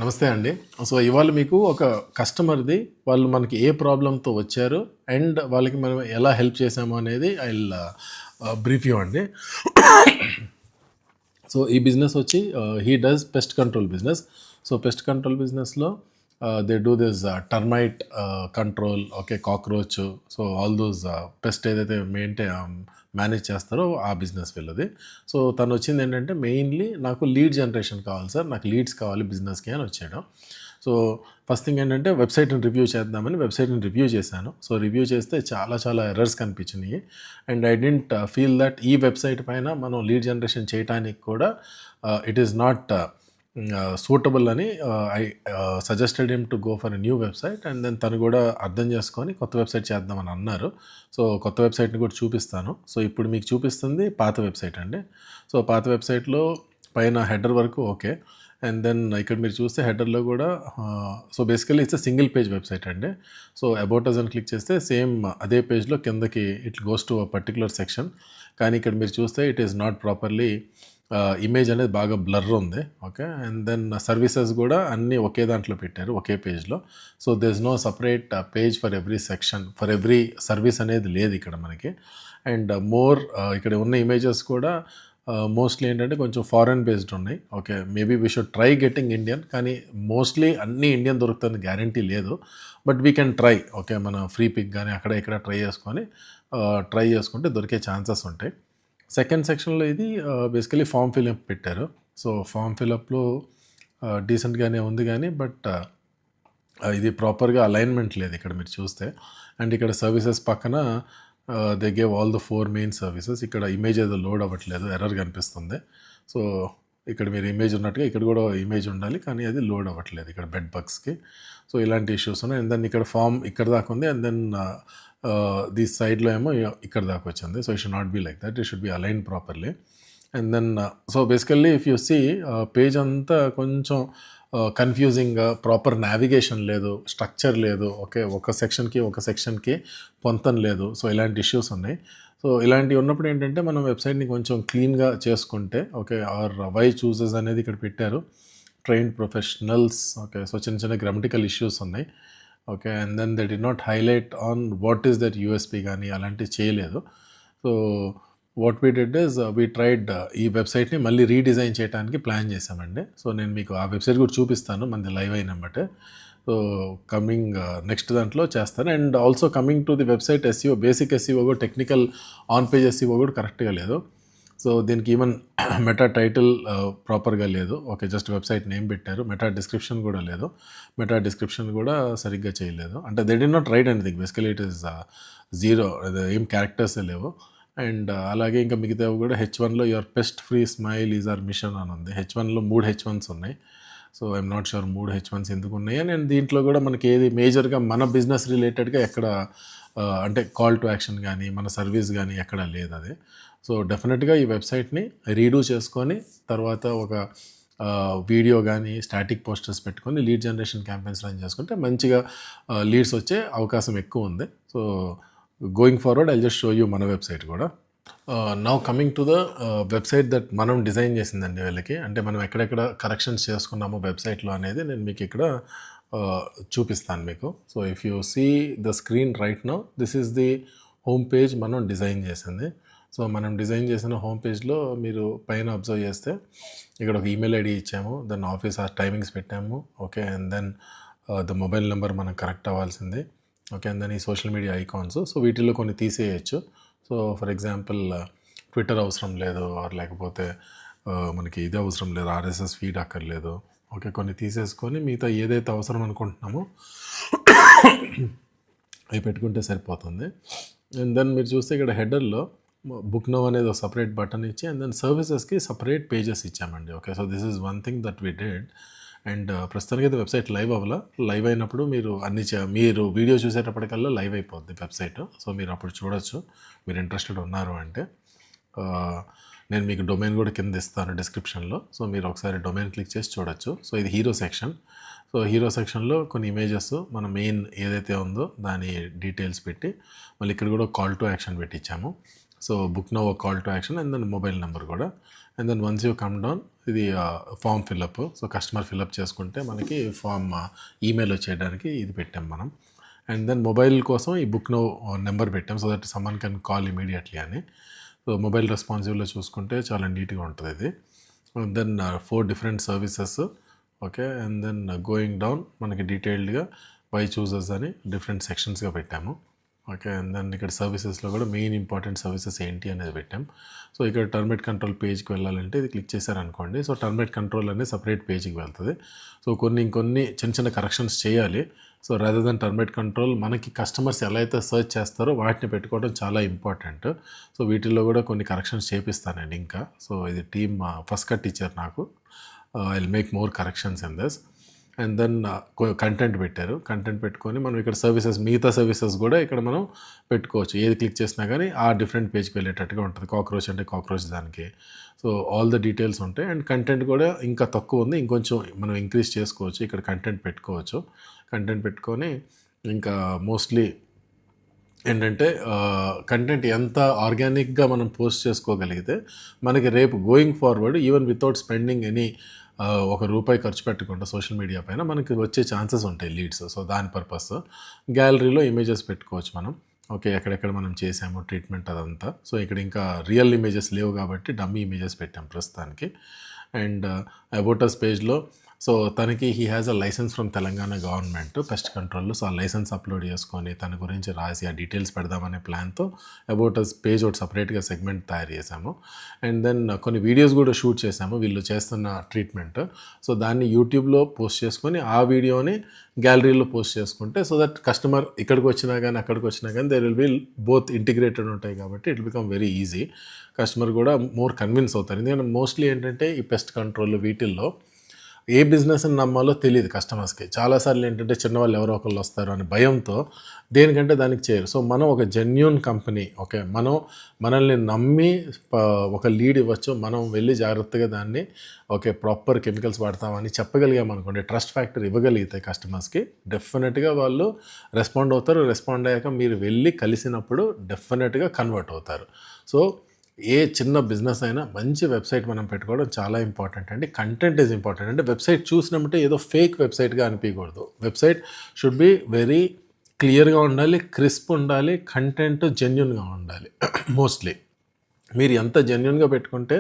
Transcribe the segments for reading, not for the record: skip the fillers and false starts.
నమస్తే అండి. సో, ఇవాళ మీకు ఒక కస్టమర్‌ది వాళ్ళు మనకి ఏ ప్రాబ్లమ్‌తో వచ్చారు అండ్ వాళ్ళకి మనం ఎలా హెల్ప్ చేసాము అనేది ఐ విల్ బ్రీఫ్ యూ అండి. సో, ఈ బిజినెస్ వచ్చి he does pest control business. So, pest control బిజినెస్‌లో they do this termite control, okay, cockroach. So, all those pest ఏదైతే మేనేజ్ చేస్తారో ఆ బిజినెస్ వీళ్ళది. సో, తను వచ్చింది ఏంటంటే మెయిన్లీ నాకు లీడ్ జనరేషన్ కావాలి సార్, నాకు లీడ్స్ కావాలి బిజినెస్కి అని వచ్చాడు. సో, ఫస్ట్ థింగ్ ఏంటంటే వెబ్సైట్ని రివ్యూ చేద్దామని వెబ్సైట్ని రివ్యూ చేశాను. సో, రివ్యూ చేస్తే చాలా ఎర్రర్స్ కనిపించినాయి and I didn't feel that ఈ వెబ్సైట్ పైన మనం లీడ్ జనరేషన్ చేయడానికి కూడా ఇట్ ఈస్ నాట్ సూటబుల్ అని I suggested him to go for a new website and then తను కూడా అర్థం చేసుకొని కొత్త వెబ్సైట్ చేద్దామని అన్నారు. సో, కొత్త వెబ్సైట్ని కూడా చూపిస్తాను. సో, ఇప్పుడు మీకు చూపిస్తుంది పాత వెబ్సైట్ అండి. సో, పాత వెబ్సైట్లో పైన హెడర్ వరకు ఓకే అండ్ దెన్ ఇక్కడ మీరు చూస్తే హెడర్లో కూడా so basically it's single page website అండి. సో, అబౌట్ అస్ అని క్లిక్ చేస్తే సేమ్ అదే పేజ్లో కిందకి it goes to a particular section. కానీ ఇక్కడ మీరు చూస్తే it is not properly image అనేది బాగా బ్లర్ ఉంది. ఓకే అండ్ దెన్ సర్వీసెస్ కూడా అన్నీ ఒకే దాంట్లో పెట్టారు ఒకే పేజ్లో. So they is no separate page for every section, for every service అనేది లేదు ఇక్కడ మనకి. అండ్ మోర్ ఇక్కడ ఉన్న ఇమేజెస్ కూడా మోస్ట్లీ ఏంటంటే కొంచెం ఫారెన్ బేస్డ్ ఉన్నాయి. Okay, maybe we should try getting Indian, కానీ మోస్ట్లీ అన్నీ ఇండియన్ దొరుకుతుంది గ్యారంటీ లేదు. But we can try. Okay, మన ఫ్రీ పిక్ కానీ అక్కడ ఇక్కడ ట్రై చేసుకుంటే దొరికే ఛాన్సెస్ ఉంటాయి. సెకండ్ సెక్షన్లో ఇది బేసికలీ ఫామ్ ఫిల్అప్ పెట్టారు. సో, ఫామ్ ఫిల్అప్లో డీసెంట్గానే ఉంది కానీ బట్ ఇది ప్రాపర్గా అలైన్మెంట్ లేదు ఇక్కడ మీరు చూస్తే. అండ్ ఇక్కడ సర్వీసెస్ పక్కన they gave all the 4 main services. ఇక్కడ ఇమేజ్ ఏదో లోడ్ అవ్వట్లేదు, ఎర్రర్ కనిపిస్తుంది. సో, ఇక్కడ మీరు ఇమేజ్ ఉన్నట్టుగా ఇక్కడ కూడా ఇమేజ్ ఉండాలి, కానీ అది లోడ్ అవ్వట్లేదు ఇక్కడ బెడ్ బగ్స్కి. సో, ఇలాంటి ఇష్యూస్ ఉన్నాయి. అండ్ దెన్ ఇక్కడ ఫామ్ ఇక్కడ దాకా ఉంది అండ్ దెన్ ది సైడ్లో ఏమో ఇక్కడ దాకా వచ్చింది. So, it should not be like that, it should be align properly. And then so basically if you see page అంతా కొంచెం కన్ఫ్యూజింగ్గా, ప్రాపర్ నావిగేషన్ లేదు, స్ట్రక్చర్ లేదు. ఓకే, ఒక సెక్షన్కి పొంతం లేదు. సో, ఇలాంటి ఇష్యూస్ ఉన్నాయి. సో, ఇలాంటివి ఉన్నప్పుడు ఏంటంటే మనం వెబ్సైట్ని కొంచెం క్లీన్గా చేసుకుంటే ఓకే, ఆర్ వై చూసెస్ అనేది ఇక్కడ పెట్టారు, ట్రైన్డ్ ప్రొఫెషనల్స్. ఓకే, సో చిన్న గ్రామటికల్ ఇష్యూస్ ఉన్నాయి. Okay and then they did not highlight on what is that USP కానీ అలాంటివి చేయలేదు. So what we did is we tried ఈ వెబ్సైట్ని మళ్ళీ రీడిజైన్ చేయడానికి ప్లాన్ చేసామండి. సో, నేను మీకు ఆ వెబ్సైట్ కూడా చూపిస్తాను మనది లైవ్ అయినమ్మటే. సో, కమింగ్ నెక్స్ట్ దాంట్లో చేస్తాను. And also coming to the website SEO, basic SEO కూడా, టెక్నికల్ ఆన్ పేజ్ ఎస్ఈఓ కూడా కరెక్ట్గా లేదు. సో, దీనికి ఈవెన్ మెటా టైటిల్ ప్రాపర్గా లేదు. ఓకే, జస్ట్ వెబ్సైట్ నేమ్ పెట్టారు, మెటా డిస్క్రిప్షన్ కూడా లేదు. మెటా డిస్క్రిప్షన్ కూడా సరిగ్గా చేయలేదు. అంటే they did not write anything, basically it is zero, ఏం క్యారెక్టర్సే లేవు. అండ్ అలాగే ఇంకా మిగతావి కూడా H1లో your pest free smile is our mission అని ఉంది. H1లో 3 H1s ఉన్నాయి. So, I'm not sure 3 H1s ఎందుకు ఉన్నాయి అని. అండ్ దీంట్లో కూడా మనకి ఏది మేజర్గా మన బిజినెస్ రిలేటెడ్గా ఎక్కడ అంటే కాల్ టు యాక్షన్ కానీ మన సర్వీస్ కానీ ఎక్కడ లేదు అది. సో, డెఫినెట్గా ఈ వెబ్సైట్ని రీడూ చేసుకొని తర్వాత ఒక వీడియో కానీ స్టాటిక్ పోస్టర్స్ పెట్టుకొని లీడ్ జనరేషన్ క్యాంపెయిన్స్ రన్ చేసుకుంటే మంచిగా లీడ్స్ వచ్చే అవకాశం ఎక్కువ ఉంది. So, going forward I just show you మన వెబ్సైట్ కూడా. Now coming to the website that మనం డిజైన్ చేసిందండి వీళ్ళకి. అంటే మనం ఎక్కడెక్కడ కరెక్షన్స్ చేసుకున్నామో వెబ్సైట్లో అనేది నేను మీకు ఇక్కడ చూపిస్తాను మీకు. So, if you see the screen right now, this is the home page మనం డిజైన్ చేసింది. సో, మనం డిజైన్ చేసిన హోమ్ పేజ్లో మీరు పైన అబ్జర్వ్ చేస్తే ఇక్కడ ఒక ఈమెయిల్ ఐడి ఇచ్చాము, దెన్ ఆఫీస్ టైమింగ్స్ పెట్టాము. Okay and then the mobile number మనకు కరెక్ట్ అవ్వాల్సింది. ఓకే అండ్ దెన్ ఈ సోషల్ మీడియా ఐకాన్స్. సో, వీటిల్లో కొన్ని తీసేయచ్చు. సో, ఫర్ ఎగ్జాంపుల్ ట్విట్టర్ అవసరం లేదు, ఆర్ లేకపోతే మనకి ఇది అవసరం లేదు, RSS ఫీడ్ అక్కర్లేదు. ఓకే, కొన్ని తీసేసుకొని మిగతా ఏదైతే అవసరం అనుకుంటున్నామో అవి పెట్టుకుంటే సరిపోతుంది. అండ్ దెన్ మీరు చూస్తే ఇక్కడ హెడర్లో బుక్ నౌ అనేది ఒక సపరేట్ బటన్ ఇచ్చి అండ్ దెన్ సర్వీసెస్కి సపరేట్ పేజెస్ ఇచ్చామండి. Okay, so this is one thing that we did. And ప్రస్తుతానికి అయితే వెబ్సైట్ లైవ్ అవ్వాల. లైవ్ అయినప్పుడు మీరు మీరు వీడియో చూసేటప్పటికల్లా లైవ్ అయిపోద్ది వెబ్సైట్. సో, మీరు అప్పుడు చూడొచ్చు మీరు ఇంట్రెస్టెడ్ ఉన్నారు అంటే. నేను మీకు డొమైన్ కూడా కింద ఇస్తాను డిస్క్రిప్షన్లో. సో, మీరు ఒకసారి డొమైన్ క్లిక్ చేసి చూడొచ్చు. సో, ఇది హీరో సెక్షన్. సో, హీరో సెక్షన్లో కొన్ని ఇమేజెస్ మన మెయిన్ ఏదైతే ఉందో దాని డీటెయిల్స్ పెట్టి మళ్ళీ ఇక్కడ కూడా కాల్ టు యాక్షన్ పెట్టించాము. So, book now call to action and then mobile number కూడా. And then once you come down ఇది form fill up. So customer fill up చేసుకుంటే మనకి ఫామ్ ఈమెయిల్ వచ్చేయడానికి ఇది పెట్టాం మనం. అండ్ దెన్ మొబైల్ కోసం ఈ బుక్ నో నెంబర్ పెట్టాం so that someone can call immediately అని. సో మొబైల్ రెస్పాన్సివ్లో చూసుకుంటే చాలా నీట్గా ఉంటుంది ఇది. Then 4 different services. Okay, and then going down మనకి డీటెయిల్డ్గా వై చూసెస్ అని డిఫరెంట్ సెక్షన్స్గా పెట్టాము. ఓకే, అండ్ దెన్ ఇక్కడ సర్వీసెస్లో కూడా మెయిన్ ఇంపార్టెంట్ సర్వీసెస్ ఏంటి అనేది పెట్టాం. సో ఇక్కడ టర్మినేట్ కంట్రోల్ పేజ్కి వెళ్ళాలంటే ఇది క్లిక్ చేశారనుకోండి, సో టర్మినేట్ కంట్రోల్ అనేది సపరేట్ పేజ్కి వెళ్తుంది. సో ఇంకొన్ని చిన్న చిన్న కరెక్షన్స్ చేయాలి. So rather than terminate control మనకి కస్టమర్స్ ఎలా అయితే సర్చ్ చేస్తారో వాటిని పెట్టుకోవడం చాలా ఇంపార్టెంట్. సో వీటిల్లో కూడా కొన్ని కరెక్షన్స్ చేపిస్తానండి ఇంకా. సో ఇది టీమ్ ఫస్ట్ కట్ టీచర్ నాకు. I will make more corrections in this. And then content పెట్టారు. కంటెంట్ పెట్టుకొని మనం ఇక్కడ సర్వీసెస్ మిగతా సర్వీసెస్ కూడా ఇక్కడ మనం పెట్టుకోవచ్చు. ఏది క్లిక్ చేసినా కానీ ఆ డిఫరెంట్ పేజ్కి వెళ్ళేటట్టుగా ఉంటుంది. కాక్రోచ్ అంటే కాక్రోచ్ దానికి. సో ఆల్ ద డీటెయిల్స్ ఉంటాయి. అండ్ కంటెంట్ కూడా ఇంకా తక్కువ ఉంది, ఇంకొంచెం మనం ఇంక్రీజ్ చేసుకోవచ్చు. ఇక్కడ కంటెంట్ పెట్టుకోవచ్చు. కంటెంట్ పెట్టుకొని ఇంకా మోస్ట్లీ ఏంటంటే కంటెంట్ ఎంత ఆర్గానిక్గా మనం పోస్ట్ చేసుకోగలిగితే మనకి రేపు going forward even without spending any ₹1 ఖర్చు పెట్టకుండా సోషల్ మీడియా పైన మనకి వచ్చే ఛాన్సెస్ ఉంటాయి లీడ్స్. సో దాని పర్పస్ గ్యాలరీలో ఇమేజెస్ పెట్టుకోవచ్చు మనం. ఓకే, ఎక్కడెక్కడ మనం చేసాము ట్రీట్మెంట్ అదంతా. సో ఇక్కడ ఇంకా రియల్ ఇమేజెస్ లేవు కాబట్టి డమ్మీ ఇమేజెస్ పెట్టాం ప్రస్తుతానికి. అండ్ అబౌట్ అస్ పేజ్లో సో తనకి he has a license from Telangana government pest కంట్రోల్లో. సో ఆ లైసెన్స్ అప్లోడ్ చేసుకొని తన గురించి రాసి ఆ డీటెయిల్స్ పెడదామనే ప్లాన్తో అబౌట్ అస్ పేజ్ ఒకటి సపరేట్గా సెగ్మెంట్ తయారు చేశాము. అండ్ దెన్ కొన్ని వీడియోస్ కూడా షూట్ చేశాము వీళ్ళు చేస్తున్న ట్రీట్మెంట్. సో దాన్ని యూట్యూబ్లో పోస్ట్ చేసుకొని ఆ వీడియోని గ్యాలరీలో పోస్ట్ చేసుకుంటే సో దట్ కస్టమర్ ఇక్కడికి వచ్చినా కానీ అక్కడికి వచ్చినా కానీ there will be both integrated ఉంటాయి కాబట్టి it become very easy. Customer కూడా మోర్ కన్విన్స్ అవుతారు. ఎందుకంటే మోస్ట్లీ ఏంటంటే ఈ పెస్ట్ కంట్రోల్ వీటిల్లో ఏ బిజినెస్ని నమ్మాలో తెలియదు కస్టమర్స్కి. చాలాసార్లు ఏంటంటే చిన్నవాళ్ళు ఎవరో ఒకళ్ళు వస్తారు అనే భయంతో దేనికంటే దానికి చేయరు. సో మనం ఒక జెన్యూన్ కంపెనీ, ఓకే, మనల్ని నమ్మి ఒక లీడ్ ఇవ్వచ్చు, మనం వెళ్ళి జాగ్రత్తగా దాన్ని ఓకే ప్రాపర్ కెమికల్స్ వాడతామని చెప్పగలిగామనుకోండి, ట్రస్ట్ ఫ్యాక్టర్ ఇవ్వగలిగితే కస్టమర్స్కి డెఫినెట్గా వాళ్ళు రెస్పాండ్ అవుతారు. రెస్పాండ్ అయ్యాక మీరు వెళ్ళి కలిసినప్పుడు డెఫినెట్గా కన్వర్ట్ అవుతారు. సో ఏ చిన్న బిజినెస్ అయినా మంచి వెబ్సైట్ మనం పెట్టుకోవడం చాలా ఇంపార్టెంట్ అండి. Content is important. అంటే వెబ్సైట్ చూసినట్టే ఏదో ఫేక్ వెబ్సైట్గా అనిపించకూడదు. వెబ్సైట్ షుడ్ బి వెరీ క్లియర్గా ఉండాలి, క్రిస్ప్ ఉండాలి, కంటెంట్ జెన్యున్గా ఉండాలి. మోస్ట్లీ మీరు ఎంత జెన్యున్గా పెట్టుకుంటే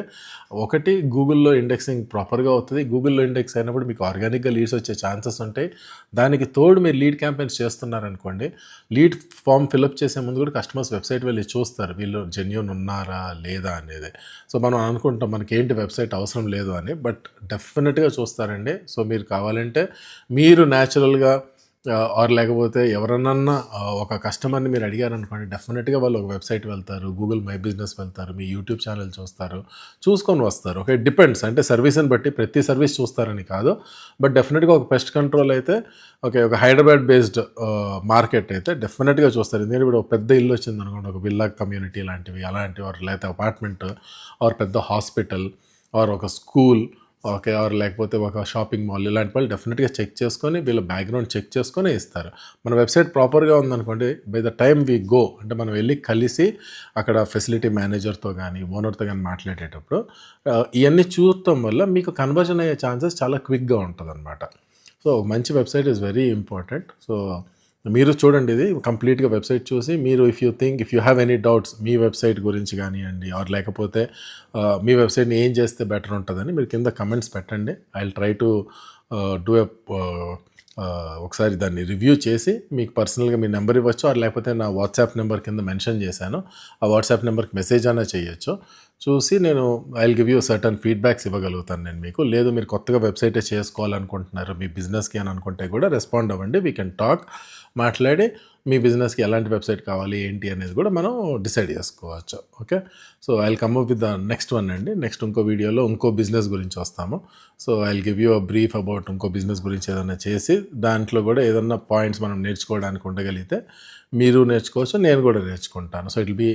ఒకటి గూగుల్లో ఇండెక్సింగ్ ప్రాపర్గా అవుతుంది. గూగుల్లో ఇండెక్స్ అయినప్పుడు మీకు ఆర్గానిక్గా లీడ్స్ వచ్చే ఛాన్సెస్ ఉంటాయి. దానికి తోడు మీరు లీడ్ క్యాంపెయిన్స్ చేస్తున్నారనుకోండి, లీడ్ ఫామ్ ఫిల్అప్ చేసే ముందు కూడా కస్టమర్స్ వెబ్సైట్ వెళ్ళి చూస్తారు వీళ్ళు జెన్యున్ ఉన్నారా లేదా అనేది. సో మనం అనుకుంటాం మనకి ఏంటి వెబ్సైట్ అవసరం లేదు అని, బట్ డెఫినెట్గా చూస్తారండి. సో మీరు కావాలంటే మీరు న్యాచురల్గా ఆర్ లేకపోతే ఎవరన్నా ఒక కస్టమర్ని మీరు అడిగారనుకోండి, డెఫినెట్గా వాళ్ళు ఒక వెబ్సైట్ వెళ్తారు, గూగుల్ మై బిజినెస్ వెళ్తారు, మీ యూట్యూబ్ ఛానల్ చూస్తారు, చూసుకొని వస్తారు. ఓకే, డిపెండ్స్, అంటే సర్వీస్ని బట్టి ప్రతి సర్వీస్ చూస్తారని కాదు, బట్ డెఫినెట్గా ఒక పెస్ట్ కంట్రోల్ అయితే ఓకే ఒక హైదరాబాద్ బేస్డ్ మార్కెట్ అయితే డెఫినెట్గా చూస్తారు. ఎందుకంటే ఇప్పుడు ఒక పెద్ద ఇల్లు వచ్చింది అనుకోండి, ఒక విల్లా కమ్యూనిటీ లాంటివి అలాంటివి, ఆర్ లేకపోతే అపార్ట్మెంట్, ఆర్ పెద్ద హాస్పిటల్, ఆర్ ఒక స్కూల్, ఓకే, ఆర్ లేకపోతే ఒక షాపింగ్ మాల్, ఇలాంటి వాళ్ళు డెఫినెట్గా చెక్ చేసుకొని వీళ్ళ బ్యాక్గ్రౌండ్ చెక్ చేసుకొని ఇస్తారు. మన వెబ్సైట్ ప్రాపర్గా ఉందనుకోండి, by the time we go అంటే మనం వెళ్ళి కలిసి అక్కడ ఫెసిలిటీ మేనేజర్తో కానీ ఓనర్తో కానీ మాట్లాడేటప్పుడు ఇవన్నీ చూడటం వల్ల మీకు కన్వర్జన్ అయ్యే ఛాన్సెస్ చాలా క్విక్గా ఉంటుంది అనమాట. సో మంచి website is very important. So మీరు చూడండి, ఇది కంప్లీట్గా వెబ్సైట్ చూసి మీరు if you have any doubts me website గురించి కానివ్వండి, ఆర్ లేకపోతే మీ వెబ్సైట్ని ఏం చేస్తే బెటర్ ఉంటుందని మీరు కింద కమెంట్స్ పెట్టండి. I will try to do ఒకసారి దాన్ని రివ్యూ చేసి మీకు పర్సనల్గా మీ నెంబర్ ఇవ్వచ్చు, ఆర్ లేకపోతే నా వాట్సాప్ నెంబర్ కింద మెన్షన్ చేశాను, ఆ వాట్సాప్ నెంబర్కి మెసేజ్ అయినా చేయొచ్చు. చూసి నేను I will give you certain feedbacks ఇవ్వగలుగుతాను నేను మీకు. లేదు మీరు కొత్తగా వెబ్సైటే చేసుకోవాలనుకుంటున్నారు మీ బిజినెస్కి అని అనుకుంటే కూడా రెస్పాండ్ అవ్వండి. వీ కెన్ టాక్, మాట్లాడి మీ బిజినెస్కి ఎలాంటి వెబ్సైట్ కావాలి ఏంటి అనేది కూడా మనం డిసైడ్ చేసుకోవచ్చు. Okay, so I will come up with the next one అండి. నెక్స్ట్ ఇంకో వీడియోలో ఇంకో బిజినెస్ గురించి వస్తాము. So I will give you a brief about ఇంకో బిజినెస్ గురించి ఏదైనా చేసి దాంట్లో కూడా ఏదన్నా పాయింట్స్ మనం నేర్చుకోవడానికి ఉండగలిగితే మీరు నేర్చుకోవచ్చు, నేను కూడా నేర్చుకుంటాను. So it will be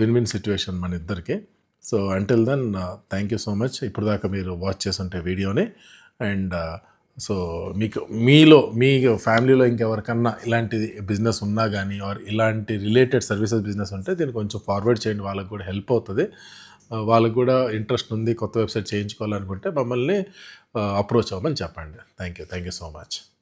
win win situation మన ఇద్దరికి. So until then thank you so much. ఇప్పుడు దాకా మీరు వాచ్ చేస్తుంటే వీడియోని. అండ్ సో మీ ఫ్యామిలీలో ఇంకెవరికన్నా ఇలాంటి బిజినెస్ ఉన్నా కానీ ఆర్ ఇలాంటి రిలేటెడ్ సర్వీసెస్ బిజినెస్ ఉంటే దీన్ని కొంచెం ఫార్వర్డ్ చేయండి, వాళ్ళకి కూడా హెల్ప్ అవుతుంది. వాళ్ళకి కూడా ఇంట్రెస్ట్ ఉంది కొత్త వెబ్సైట్ చేయించుకోవాలనుకుంటే మమ్మల్ని అప్రోచ్ అవ్వమని చెప్పండి. Thank you so much.